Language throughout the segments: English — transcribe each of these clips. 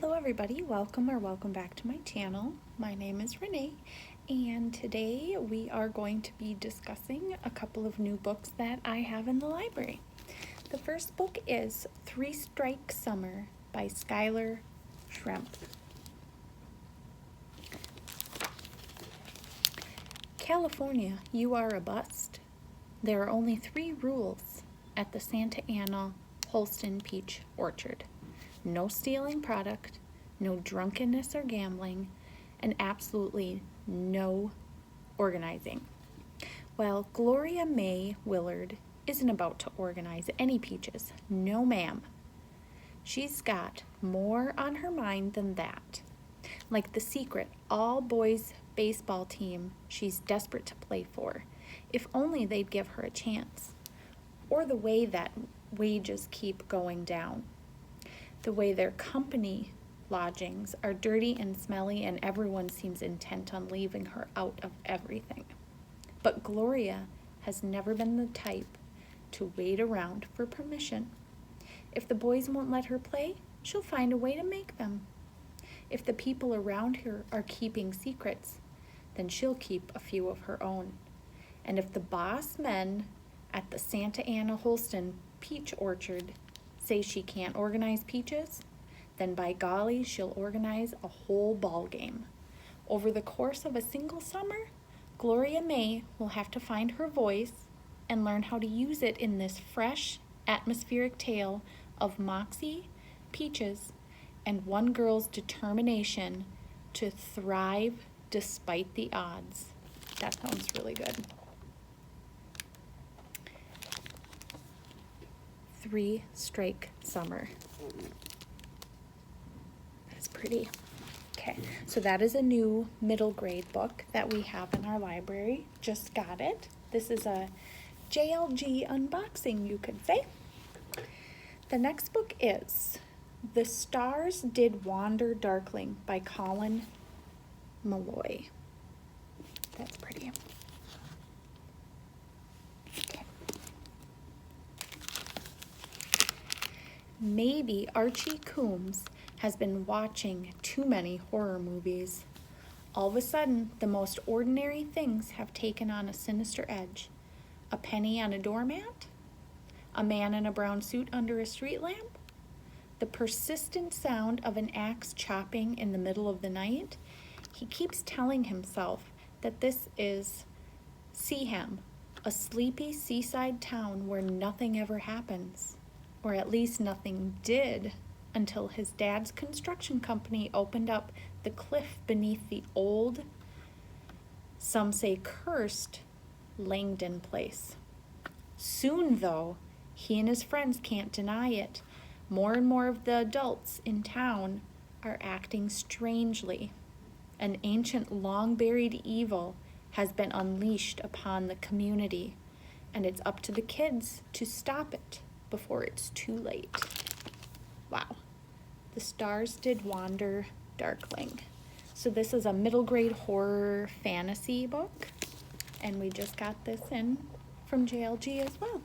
Hello everybody, welcome back to my channel. My name is Renee and today we are going to be discussing a couple of new books that I have in the library. The first book is Three Strike Summer by Skylar Shrimp. California, you are a bust. There are only 3 rules at the Santa Ana Holston Peach Orchard. No stealing product, no drunkenness or gambling, and absolutely no organizing. Well, Gloria May Willard isn't about to organize any peaches. No, ma'am. She's got more on her mind than that. Like the secret all-boys baseball team she's desperate to play for, if only they'd give her a chance. Or the way that wages keep going down. The way their company lodgings are dirty and smelly and everyone seems intent on leaving her out of everything. But Gloria has never been the type to wait around for permission. If the boys won't let her play, she'll find a way to make them. If the people around her are keeping secrets, then she'll keep a few of her own. And if the boss men at the Santa Ana Holston Peach Orchard say she can't organize peaches, then by golly, she'll organize a whole ball game. Over the course of a single summer, Gloria May will have to find her voice and learn how to use it in this fresh, atmospheric tale of moxie, peaches, and one girl's determination to thrive despite the odds. That sounds really good. 3 Strike Summer. That's pretty. Okay, so that is a new middle grade book that we have in our library. Just got it. This is a JLG unboxing, you could say. The next book is The Stars Did Wander Darkling by Colin Malloy. That's pretty. Maybe Archie Coombs has been watching too many horror movies. All of a sudden, the most ordinary things have taken on a sinister edge. A penny on a doormat? A man in a brown suit under a street lamp? The persistent sound of an axe chopping in the middle of the night? He keeps telling himself that this is Seaham, a sleepy seaside town where nothing ever happens. Or at least nothing did until his dad's construction company opened up the cliff beneath the old, some say cursed, Langdon place. Soon, though, he and his friends can't deny it. More and more of the adults in town are acting strangely. An ancient, long-buried evil has been unleashed upon the community, and it's up to the kids to stop it before it's too late. Wow. The Stars Did Wander Darkling. So this is a middle grade horror fantasy book, and we just got this in from JLG as well.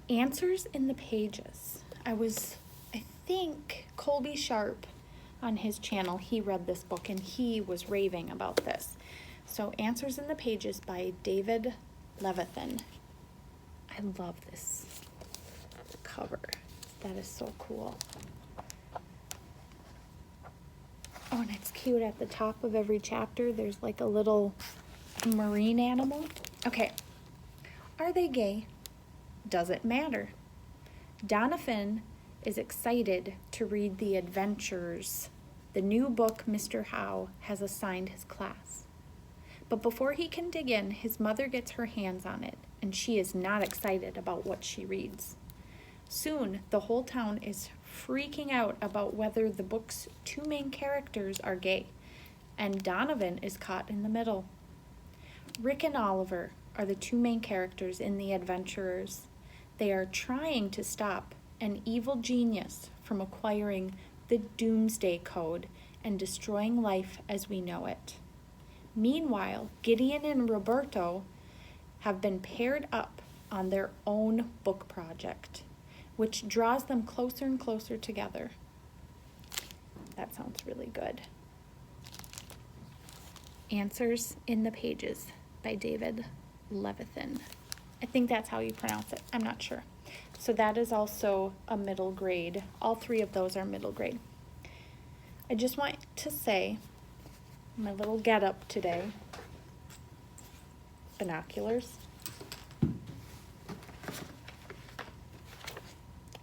Answers in the Pages. I think Colby Sharp on his channel, he read this book and he was raving about this. So Answers in the Pages by David Levithan. I love this cover. That is so cool. Oh, and it's cute. At the top of every chapter, there's like a little marine animal. Okay. Are they gay? Does it matter? Donovan is excited to read The Adventures, the new book Mr. Howe has assigned his class. But before he can dig in, his mother gets her hands on it, and she is not excited about what she reads. Soon, the whole town is freaking out about whether the book's 2 main characters are gay, and Donovan is caught in the middle. Rick and Oliver are the 2 main characters in The Adventurers. They are trying to stop an evil genius from acquiring the Doomsday Code and destroying life as we know it. Meanwhile, Gideon and Roberto have been paired up on their own book project. which draws them closer and closer together. That sounds really good. Answers in the Pages by David Levithan. I think that's how you pronounce it. I'm not sure. So that is also a middle grade. All three of those are middle grade. I just want to say my little get up today. Binoculars.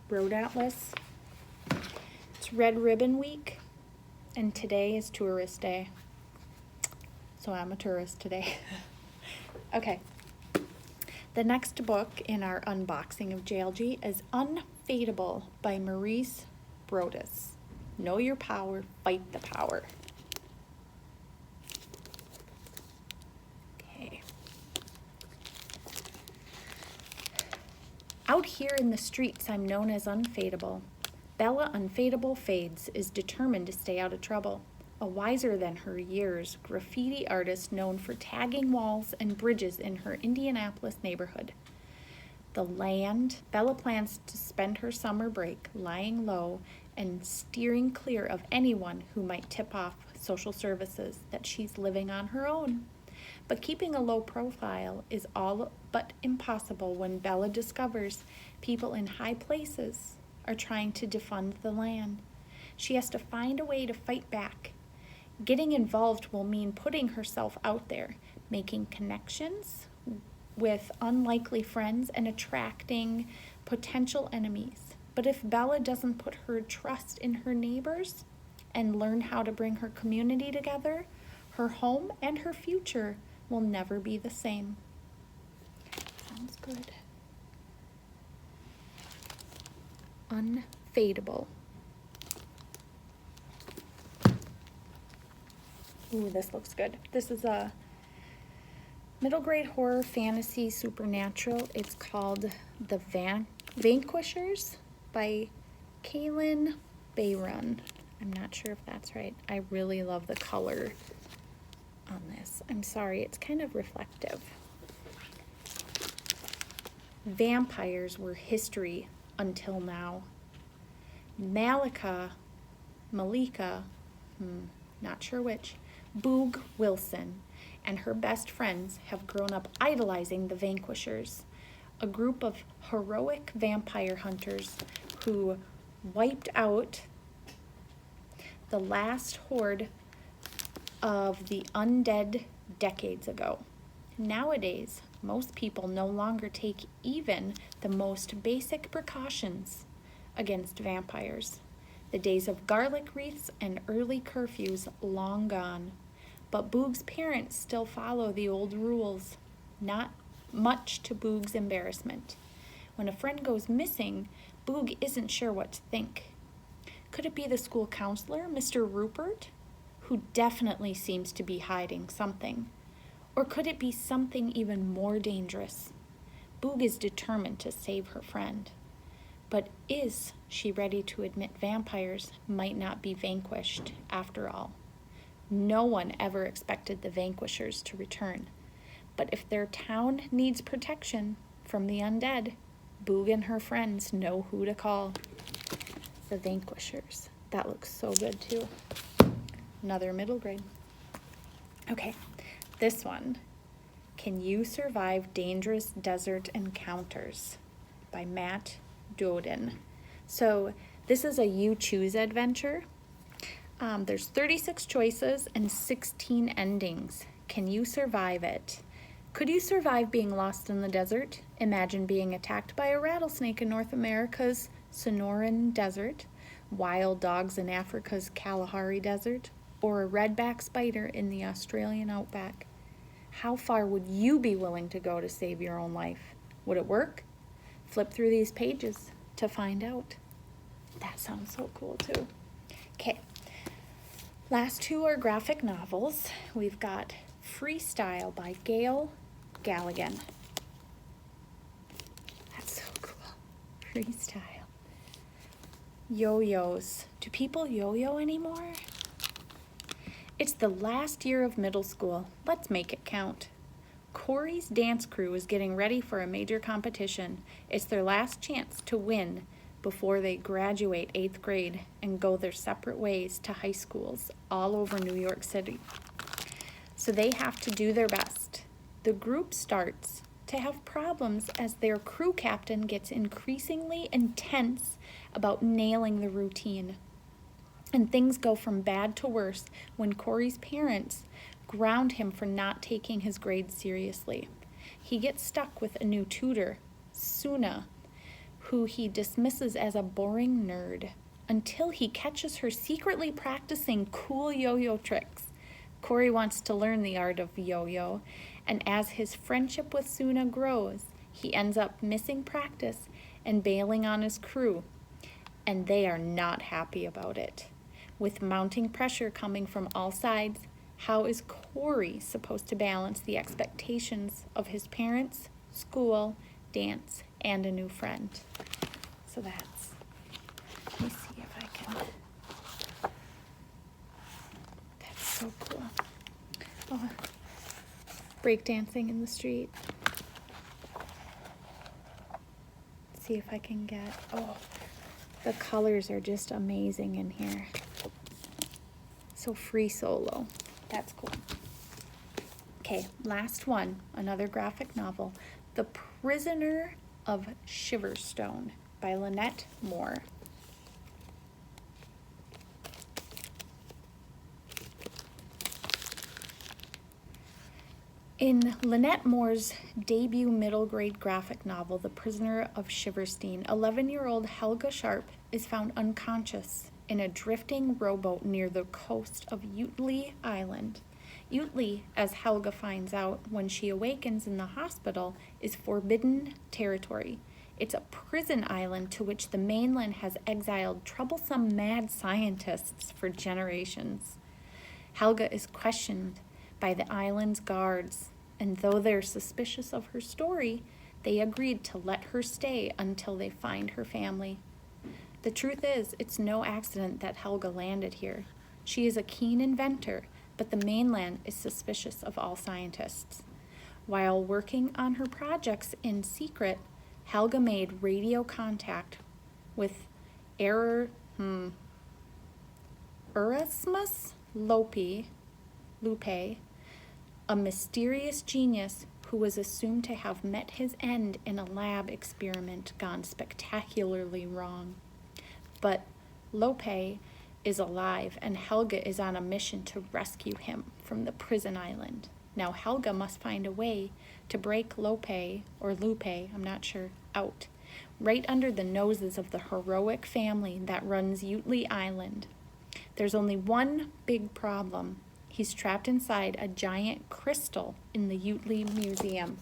Road Atlas. It's Red Ribbon Week, and today is Tourist Day. So I'm a tourist today. Okay. The next book in our unboxing of JLG is Unfadable by Maurice Brodus. Know your power, fight the power. Okay. Out here in the streets, I'm known as Unfadable. Bella Unfadable Fades is determined to stay out of trouble. A wiser than her years, graffiti artist known for tagging walls and bridges in her Indianapolis neighborhood. The land, Bella plans to spend her summer break lying low and steering clear of anyone who might tip off social services that she's living on her own. But keeping a low profile is all but impossible when Bella discovers people in high places are trying to defund the land. She has to find a way to fight back. Getting involved will mean putting herself out there, making connections with unlikely friends and attracting potential enemies. But if Bella doesn't put her trust in her neighbors and learn how to bring her community together, her home and her future will never be the same. Sounds good. Unfadable. Ooh, this looks good. This is a middle grade horror fantasy supernatural. It's called The Vanquishers by Kaylin Bayron. I'm not sure if that's right. I really love the color on this. I'm sorry, it's kind of reflective. Vampires were history until now. Malika, not sure which, Boog Wilson and her best friends have grown up idolizing the Vanquishers, a group of heroic vampire hunters who wiped out the last horde of the undead decades ago. Nowadays, most people no longer take even the most basic precautions against vampires. The days of garlic wreaths and early curfews long gone. But Boog's parents still follow the old rules, not much to Boog's embarrassment. When a friend goes missing, Boog isn't sure what to think. Could it be the school counselor, Mr. Rupert, who definitely seems to be hiding something? Or could it be something even more dangerous? Boog is determined to save her friend. But is she ready to admit vampires might not be vanquished after all? No one ever expected the Vanquishers to return. But if their town needs protection from the undead, Boog and her friends know who to call. The Vanquishers. That looks so good too. Another middle grade. Okay, this one. Can You Survive Dangerous Desert Encounters by Matt Doden. So this is a you choose adventure. There's 36 choices and 16 endings. Can you survive it? Could you survive being lost in the desert? Imagine being attacked by a rattlesnake in North America's Sonoran Desert, wild dogs in Africa's Kalahari Desert, or a redback spider in the Australian outback. How far would you be willing to go to save your own life? Would it work? Flip through these pages to find out. That sounds so cool too. Okay. Last two are graphic novels. We've got Freestyle by Gail Galligan. That's so cool. Freestyle. Yo-yos. Do people yo-yo anymore? It's the last year of middle school. Let's make it count. Corey's dance crew is getting ready for a major competition. It's their last chance to win before they graduate 8th grade and go their separate ways to high schools all over New York City. So they have to do their best. The group starts to have problems as their crew captain gets increasingly intense about nailing the routine. And things go from bad to worse when Corey's parents ground him for not taking his grades seriously. He gets stuck with a new tutor, Suna, who he dismisses as a boring nerd, until he catches her secretly practicing cool yo-yo tricks. Corey wants to learn the art of yo-yo, and as his friendship with Suna grows, he ends up missing practice and bailing on his crew, and they are not happy about it. With mounting pressure coming from all sides, how is Corey supposed to balance the expectations of his parents, school, dance, and a new friend? So let me see if I can, that's so cool. Oh, breakdancing in the street. Let's see if I can get, oh, the colors are just amazing in here. So free solo, that's cool. Okay, last one, another graphic novel, The Prisoner of Shiverstone by Lynette Moore. In Lynette Moore's debut middle grade graphic novel, The Prisoner of Shiverstone, 11-year-old Helga Sharp is found unconscious in a drifting rowboat near the coast of Utley Island. Utley, as Helga finds out when she awakens in the hospital, is forbidden territory. It's a prison island to which the mainland has exiled troublesome mad scientists for generations. Helga is questioned by the island's guards, and though they're suspicious of her story, they agreed to let her stay until they find her family. The truth is, it's no accident that Helga landed here. She is a keen inventor, but the mainland is suspicious of all scientists. While working on her projects in secret, Helga made radio contact with Erasmus Lupe, a mysterious genius who was assumed to have met his end in a lab experiment gone spectacularly wrong. But Lope is alive, and Helga is on a mission to rescue him from the prison island. Now Helga must find a way to break Lupe, I'm not sure, out, right under the noses of the heroic family that runs Utley Island. There's only one big problem. He's trapped inside a giant crystal in the Utley Museum.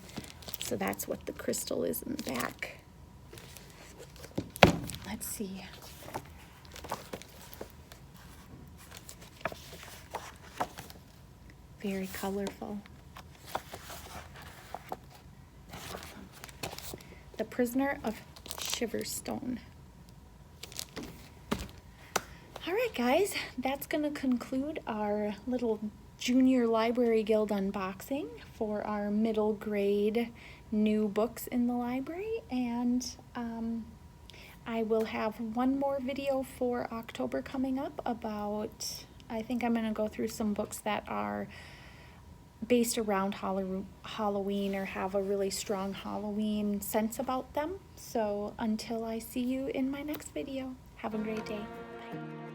So that's what the crystal is in the back. Let's see. Very colorful. The Prisoner of Shiverstone. All right, guys, that's going to conclude our little Junior Library Guild unboxing for our middle grade new books in the library. And I will have one more video for October coming up about, I think I'm going to go through some books that are based around Halloween or have a really strong Halloween sense about them. So until I see you in my next video, have a great day. Bye.